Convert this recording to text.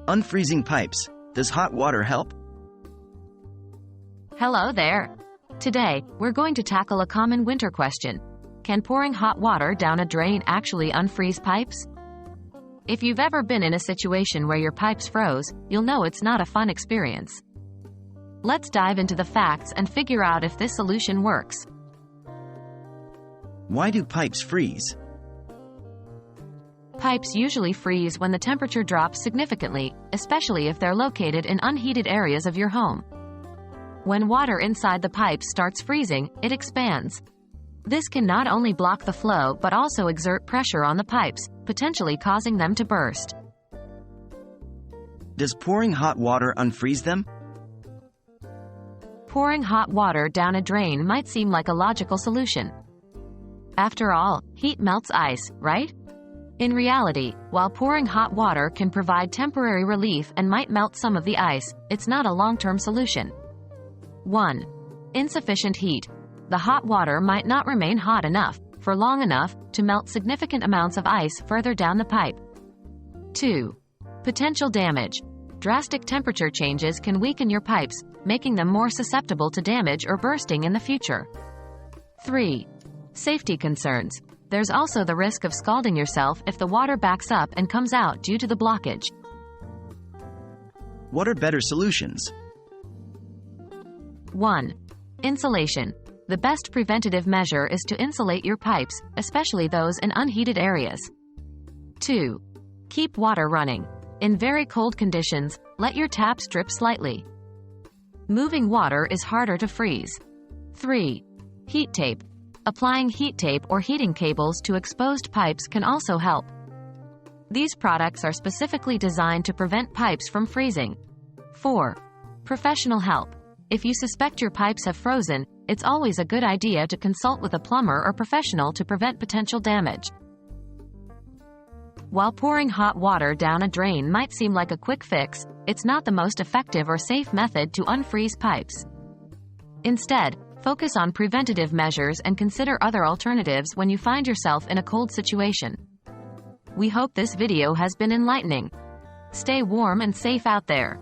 Unfreezing pipes. Does hot water help? Hello there. Today, we're going to tackle a common winter question. Can pouring hot water down a drain actually unfreeze pipes? If you've ever been in a situation where your pipes froze, you'll know it's not a fun experience. Let's dive into the facts and figure out if this solution works. Why do pipes freeze? Pipes usually freeze when the temperature drops significantly, especially if they're located in unheated areas of your home. When water inside the pipes starts freezing, it expands. This can not only block the flow but also exert pressure on the pipes, potentially causing them to burst. Does pouring hot water unfreeze them? Pouring hot water down a drain might seem like a logical solution. After all, heat melts ice, right? In reality, while pouring hot water can provide temporary relief and might melt some of the ice, it's not a long-term solution. 1. Insufficient heat. The hot water might not remain hot enough, for long enough, to melt significant amounts of ice further down the pipe. 2. Potential damage. Drastic temperature changes can weaken your pipes, making them more susceptible to damage or bursting in the future. 3. Safety concerns. There's also the risk of scalding yourself if the water backs up and comes out due to the blockage. What are better solutions? 1. Insulation. The best preventative measure is to insulate your pipes, especially those in unheated areas. 2. Keep water running. In very cold conditions, let your taps drip slightly. Moving water is harder to freeze. 3. Heat tape. Applying heat tape or heating cables to exposed pipes can also help. These products are specifically designed to prevent pipes from freezing. 4. Professional help. If you suspect your pipes have frozen, it's always a good idea to consult with a plumber or professional to prevent potential damage. While pouring hot water down a drain might seem like a quick fix, it's not the most effective or safe method to unfreeze pipes. Instead, focus on preventative measures and consider other alternatives when you find yourself in a cold situation. We hope this video has been enlightening. Stay warm and safe out there.